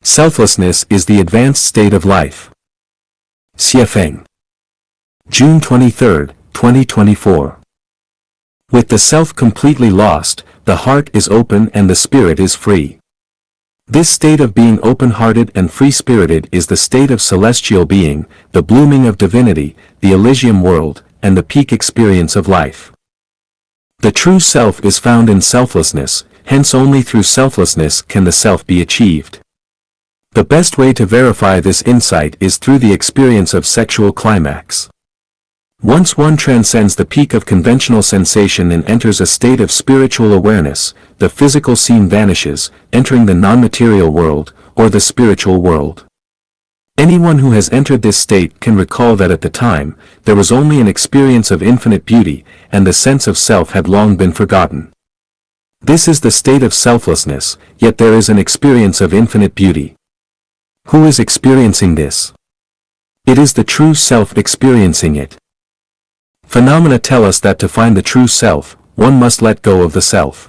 Selflessness is the advanced state of life. Xiefeng. June 23, 2024. With the self completely lost, the heart is open and the spirit is free. This state of being open-hearted and free-spirited is the state of celestial being, the blooming of divinity, the Elysium world, and the peak experience of life. The true self is found in selflessness, hence only through selflessness can the self be achieved. The best way to verify this insight is through the experience of sexual climax. Once one transcends the peak of conventional sensation and enters a state of spiritual awareness, the physical scene vanishes, entering the non-material world, or the spiritual world. Anyone who has entered this state can recall that at the time, there was only an experience of infinite beauty, and the sense of self had long been forgotten. This is the state of selflessness, yet there is an experience of infinite beauty. Who is experiencing this? It is the true self experiencing it. Phenomena tell us that to find the true self, one must let go of the self.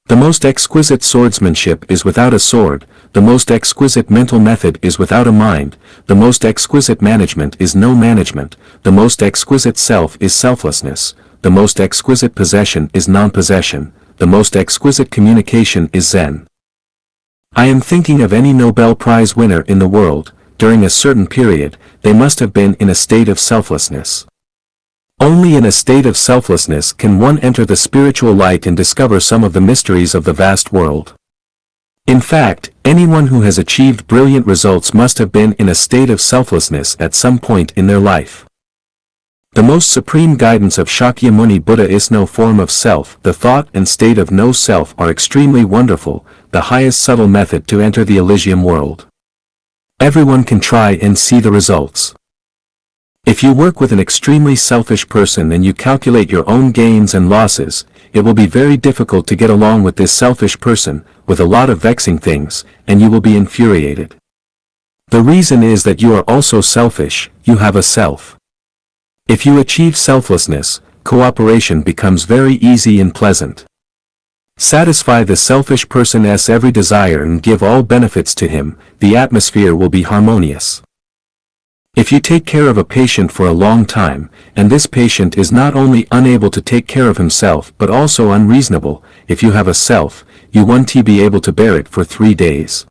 The most exquisite swordsmanship is without a sword, the most exquisite mental method is without a mind, the most exquisite management is no management, the most exquisite self is selflessness, the most exquisite possession is non-possession, the most exquisite communication is Zen. I am thinking of any Nobel Prize winner in the world. During a certain period, they must have been in a state of selflessness. Only in a state of selflessness can one enter the spiritual light and discover some of the mysteries of the vast world. In fact, anyone who has achieved brilliant results must have been in a state of selflessness at some point in their life. The most supreme guidance of Shakyamuni Buddha is no form of self. The thought and state of no self are extremely wonderful, the highest subtle method to enter the Elysium world. Everyone can try and see the results. If you work with an extremely selfish person and you calculate your own gains and losses, it will be very difficult to get along with this selfish person, with a lot of vexing things, and you will be infuriated. The reason is that you are also selfish, you have a self. If you achieve selflessness, cooperation becomes very easy and pleasant. Satisfy the selfish person's every desire and give all benefits to him, the atmosphere will be harmonious. If you take care of a patient for a long time, and this patient is not only unable to take care of himself but also unreasonable, if you have a self, you won't be able to bear it for 3 days.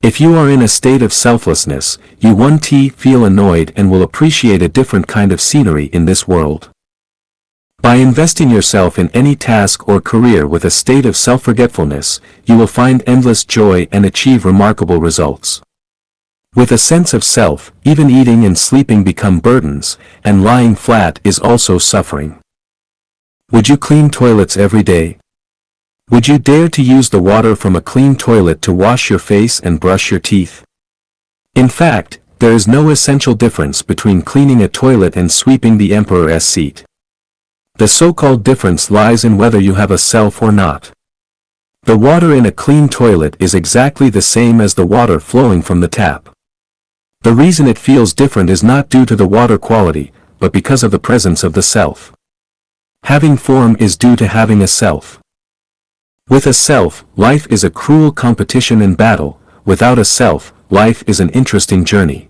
If you are in a state of selflessness, you won't feel annoyed and will appreciate a different kind of scenery in this world. By investing yourself in any task or career with a state of self-forgetfulness, you will find endless joy and achieve remarkable results. With a sense of self, even eating and sleeping become burdens, and lying flat is also suffering. Would you clean toilets every day? Would you dare to use the water from a clean toilet to wash your face and brush your teeth? In fact, there is no essential difference between cleaning a toilet and sweeping the emperor's seat. The so-called difference lies in whether you have a self or not. The water in a clean toilet is exactly the same as the water flowing from the tap. The reason it feels different is not due to the water quality, but because of the presence of the self. Having form is due to having a self. With a self, life is a cruel competition and battle. Without a self, life is an interesting journey.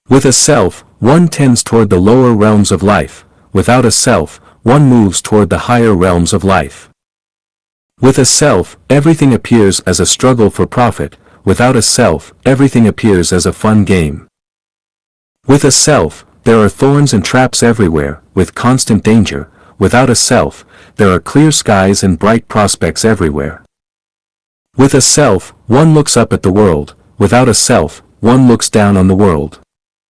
With a self, one tends toward the lower realms of life. Without a self, one moves toward the higher realms of life. With a self, everything appears as a struggle for profit. Without a self, everything appears as a fun game. With a self, there are thorns and traps everywhere, with constant danger. Without a self, there are clear skies and bright prospects everywhere. With a self, one looks up at the world. Without a self, one looks down on the world.